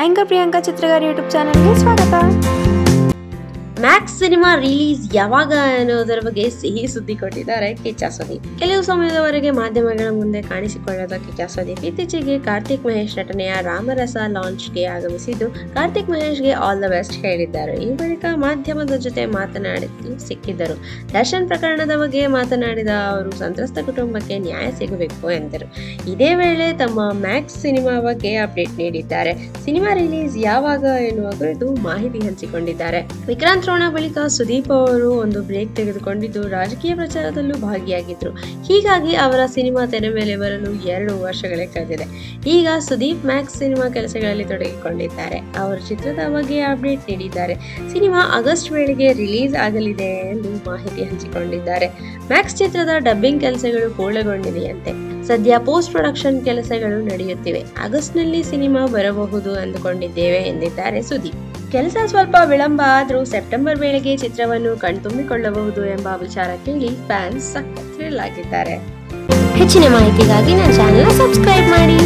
Anchor Priyanka ಚಿತ್ರಗಾರಿ YouTube ಚಾನೆಲ್ಗೆ ಸ್ವಾಗತ. Max cinema release ಯಾವಾಗ ಅನ್ನೋದರ ಬಗ್ಗೆ ಸಿಹಿ ಸುದ್ದಿ ಕೊಟ್ಟಿದ್ದಾರೆ ಕಿಚ್ಚ ಸುದೀಪ್. ಕೆಲವು ಸಮಯದವರೆಗೆ ಮಾಧ್ಯಮಗಳ ಮುಂದೆ ಕಾಣಿಸಿಕೊಳ್ಳದ ಕಿಚ್ಚ ಸುದೀಪ್ ಇತ್ತೀಚೆಗೆ ಕಾರ್ತಿಕ್ ಮಹೇಶ್ ನಟನೆಯ ರಾಮರಸ ಲಾಂಚ್ಗೆ ಆಗಮಿಸಿದ್ದು ಕಾರ್ತಿಕ್ ಮಹೇಶ್ಗೆ ಆಲ್ ದ ಬೆಸ್ಟ್ ಹೇಳಿದ್ದಾರೆ. ಈ ಬಳಿಕ ಮಾಧ್ಯಮದ ಜೊತೆ ಮಾತನಾಡಲು ಸಿಕ್ಕಿದ್ದರು. ದರ್ಶನ್ ಪ್ರಕರಣದ ಬಗ್ಗೆ ಮಾತನಾಡಿದ ಅವರು ಸಂತ್ರಸ್ತ ಕುಟುಂಬಕ್ಕೆ ನ್ಯಾಯ ಸಿಗಬೇಕು ಎಂದರು. ಇದೇ ವೇಳೆ ತಮ್ಮ ಮ್ಯಾಕ್ಸ್ ಸಿನಿಮಾ ಬಗ್ಗೆ ಅಪ್ಡೇಟ್ ನೀಡಿದ್ದಾರೆ. ಸಿನಿಮಾ ರಿಲೀಸ್ ಯಾವಾಗ ಎನ್ನುವ ಕುರಿತು ಮಾಹಿತಿ ಹಂಚಿಕೊಂಡಿದ್ದಾರೆ. ವಿಕ್ರಾಂತ್ ರೋಣ ಬಳಿಕ ಸುದೀಪ್ ಅವರು ಒಂದು ಬ್ರೇಕ್ ತೆಗೆದುಕೊಂಡಿದ್ದು ರಾಜಕೀಯ ಪ್ರಚಾರದಲ್ಲೂ ಭಾಗಿಯಾಗಿದ್ರು. ಹೀಗಾಗಿ ಅವರ ಸಿನಿಮಾ ತೆರೆ ಮೇಲೆ ಬರಲು 2 ವರ್ಷಗಳೇ ಕಳೆದಿದೆ. ಈಗ ಸುದೀಪ್ ಮ್ಯಾಕ್ಸ್ ಸಿನಿಮಾ ಕೆಲಸಗಳಲ್ಲಿ ತೊಡಗಿಕೊಂಡಿದ್ದಾರೆ. ಅವರು ಚಿತ್ರದ ಬಗ್ಗೆ ಅಪ್ಡೇಟ್ ನೀಡಿದ್ದಾರೆ. ಸಿನಿಮಾ ಆಗಸ್ಟ್ ವೇಳೆಗೆ ರಿಲೀಸ್ ಆಗಲಿದೆ ಎಂದು ಮಾಹಿತಿ ಹಂಚಿಕೊಂಡಿದ್ದಾರೆ. ಮ್ಯಾಕ್ಸ್ ಚಿತ್ರದ ಡಬ್ಬಿಂಗ್ ಕೆಲಸಗಳು ಪೂರ್ಣಗೊಂಡಿದೆಯಂತೆ. ಸದ್ಯ ಪೋಸ್ಟ್ ಪ್ರೊಡಕ್ಷನ್ ಕೆಲಸಗಳು ನಡೆಯುತ್ತಿವೆ. ಆಗಸ್ಟ್ ನಲ್ಲಿ ಸಿನಿಮಾ ಬರಬಹುದು ಅಂದುಕೊಂಡಿದ್ದೇವೆ ಎಂದಿದ್ದಾರೆ ಸುದೀಪ್. ಕೆಲಸ ಸ್ವಲ್ಪ ವಿಳಂಬ ಆದರೂ ಸೆಪ್ಟೆಂಬರ್ ವೇಳೆಗೆ ಚಿತ್ರವನ್ನು ಕಣ್ತುಂಬಿಕೊಳ್ಳಬಹುದು ಎಂಬ ವಿಚಾರ ಕೇಳಿ ಫ್ಯಾನ್ಸ್ ಸಖತ್ ಥ್ರಿಲ್ ಆಗಿದ್ದಾರೆ. ಹೆಚ್ಚಿನ ಮಾಹಿತಿಗಾಗಿ ನನ್ನ ಚಾನೆಲ್ ಸಬ್ಸ್ಕ್ರೈಬ್ ಮಾಡಿ.